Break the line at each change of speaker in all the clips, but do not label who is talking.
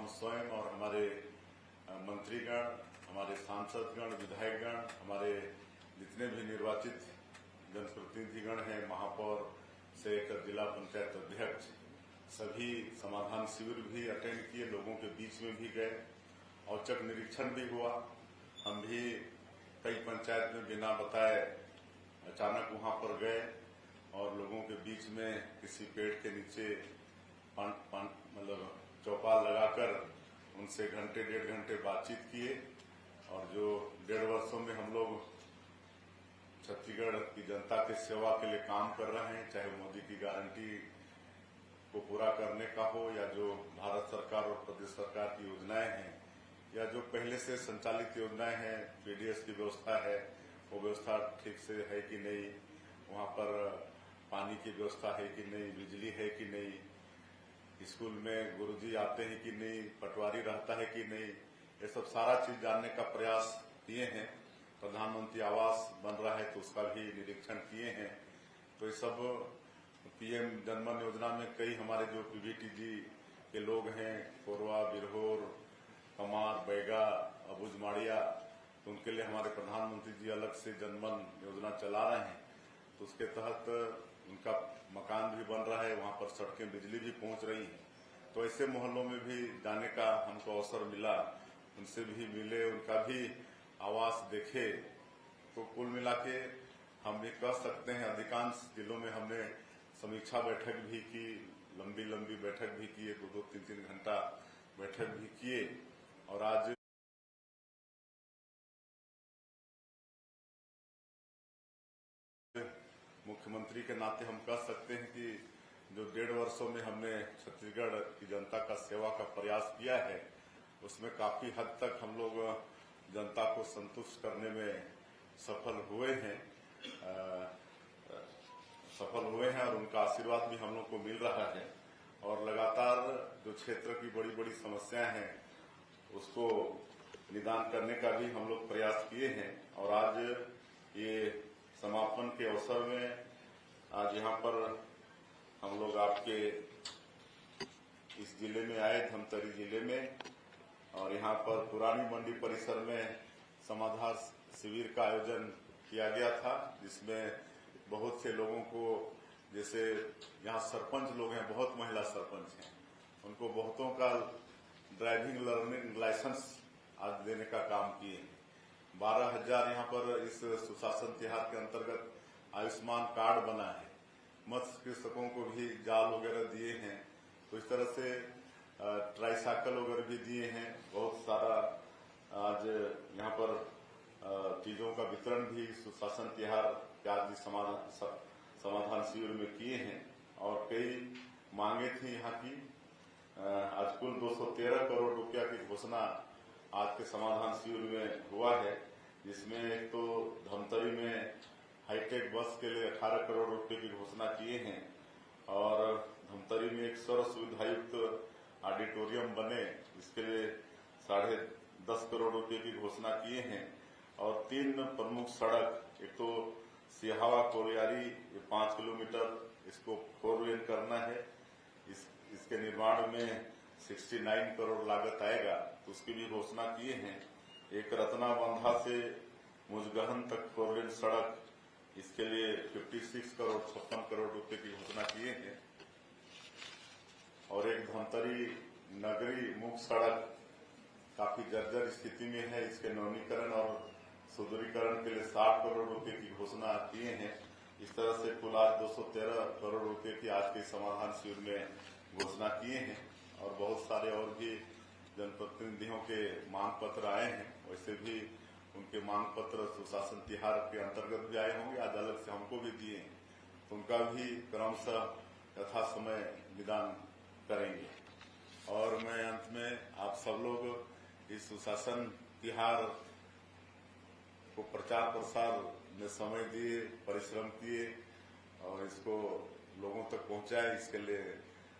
हम स्वयं और हमारे मंत्रीगण, हमारे सांसदगण, विधायकगण, हमारे जितने भी निर्वाचित जनप्रतिनिधिगण हैं, महापौर से लेकर जिला पंचायत अध्यक्ष, सभी समाधान शिविर भी अटेंड किए, लोगों के बीच में भी गए, औचक निरीक्षण भी हुआ। हम भी कई पंचायत में बिना बताए अचानक वहां पर गए और लोगों के बीच में किसी पेड़ के नीचे मतलब चौपाल लगाकर उनसे घंटे 1.5 घंटे बातचीत किए। और जो 1.5 वर्षों में हम लोग छत्तीसगढ़ की जनता की सेवा के लिए काम कर रहे हैं, चाहे मोदी की गारंटी को पूरा करने का हो या जो भारत सरकार और प्रदेश सरकार की योजनाएं हैं या जो पहले से संचालित योजनाएं हैं, पीडीएस की व्यवस्था है, वो व्यवस्था ठीक से है कि नहीं, वहां पर पानी की व्यवस्था है कि नहीं, बिजली है कि नहीं, स्कूल में गुरुजी आते हैं कि नहीं, पटवारी रहता है कि नहीं, ये सब सारा चीज जानने का प्रयास किए हैं। प्रधानमंत्री आवास बन रहा है तो उसका भी निरीक्षण किए हैं। तो ये सब पीएम जनमन योजना में कई हमारे जो पीवीटीजी के लोग हैं, कोरवा, बिरहोर, कमार, बैगा, अबुझमाड़िया, तो उनके लिए हमारे प्रधानमंत्री जी अलग से जनमन योजना चला रहे हैं। तो उसके तहत उनका मकान भी बन रहा है, वहां पर सड़कें, बिजली भी पहुंच रही है। तो ऐसे मोहल्लों में भी जाने का हमको अवसर मिला, उनसे भी मिले, उनका भी आवास देखे। तो कुल मिला के हम भी कह सकते हैं अधिकांश जिलों में हमने समीक्षा बैठक भी की, लंबी लंबी बैठक भी की, 2-2, 3-3 घंटा बैठक भी किए। और आज मुख्यमंत्री के नाते हम कह सकते हैं कि जो 1.5 वर्षों में हमने छत्तीसगढ़ की जनता का सेवा का प्रयास किया है, उसमें काफी हद तक हम लोग जनता को संतुष्ट करने में सफल हुए हैं और उनका आशीर्वाद भी हम लोग को मिल रहा है। और लगातार जो क्षेत्र की बड़ी बड़ी समस्याएं हैं उसको निदान करने का भी हम लोग प्रयास किए हैं। और आज ये समापन के अवसर में आज यहाँ पर हम लोग आपके इस जिले में आए, धमतरी जिले में, और यहाँ पर पुरानी मंडी परिसर में समाधान शिविर का आयोजन किया गया था, जिसमें बहुत से लोगों को, जैसे यहाँ सरपंच लोग हैं, बहुत महिला सरपंच हैं, उनको बहुतों का ड्राइविंग लर्निंग लाइसेंस आज देने का काम किए हैं। 12,000 यहाँ पर इस सुशासन तिहार के अंतर्गत आयुष्मान कार्ड बना है। मत्स्य कृषकों को भी जाल वगैरह दिए हैं। तो इस तरह से ट्राईसाइकिल वगैरह भी दिए हैं। बहुत सारा आज यहाँ पर चीजों का वितरण भी सुशासन तिहार के आज समाधान शिविर में किए हैं। और कई मांगे थी यहाँ की। आज कुल 213 करोड़ रुपया की घोषणा आज के समाधान शिविर में हुआ है, जिसमें एक तो धमतरी में हाईटेक बस के लिए 18 करोड़ रुपए की घोषणा किए हैं और धमतरी में एक सर्व सुविधायुक्त ऑडिटोरियम बने, इसके लिए 10.5 करोड़ रुपए की घोषणा किए हैं। और 3 प्रमुख सड़क, एक तो सिहावा कोलियारी 5 किलोमीटर, इसको 4 लेन करना है। इसके निर्माण में 69 करोड़ लागत आएगा, तो उसकी भी घोषणा किए हैं। एक रत्ना बंधा से मुजगहन तक 4 लेन सड़क, इसके लिए 56 करोड़ 56 करोड़ रुपए की घोषणा किए हैं। और एक धमतरी नगरी मुख्य सड़क काफी जर्जर स्थिति में है, इसके नवीनीकरण और सुदृढ़ीकरण के लिए 60 करोड़ रुपए की घोषणा किए हैं। इस तरह से कुल आज 213 करोड़ रुपए की आज के समाधान शिविर में घोषणा किए हैं। और बहुत सारे और भी जनप्रतिनिधियों के मांग पत्र आए हैं, वैसे भी उनके मांग पत्र सुशासन तिहार के अंतर्गत भी आए होंगे, आज अलग से हमको भी दिए, तो उनका भी क्रमशः यथा समय निदान करेंगे। और मैं अंत में आप सब लोग इस सुशासन तिहार को प्रचार प्रसार में समय दिए, परिश्रम किए और इसको लोगों तक पहुंचाए, इसके लिए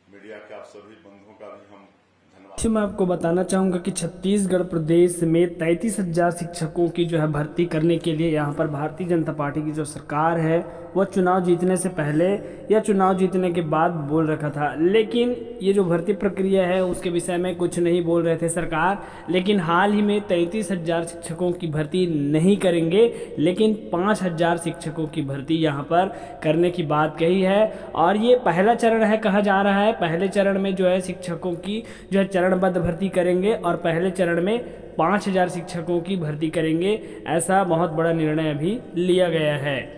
मीडिया के आप सभी बंधुओं का भी हम धन्यवाद।
मैं आपको बताना चाहूँगा कि छत्तीसगढ़ प्रदेश में 33,000 शिक्षकों की जो है भर्ती करने के लिए यहाँ पर भारतीय जनता पार्टी की जो सरकार है वो चुनाव जीतने से पहले या चुनाव जीतने के बाद बोल रखा था। लेकिन ये जो भर्ती प्रक्रिया है उसके विषय में कुछ नहीं बोल रहे थे सरकार। लेकिन हाल ही में 33,000 शिक्षकों की भर्ती नहीं करेंगे, लेकिन 5,000 शिक्षकों की भर्ती यहाँ पर करने की बात कही है। और ये पहला चरण है कहा जा रहा है। पहले चरण में जो है शिक्षकों की जो है चरणबद्ध भर्ती करेंगे और पहले चरण में 5,000 शिक्षकों की भर्ती करेंगे। ऐसा बहुत बड़ा निर्णय अभी लिया गया है।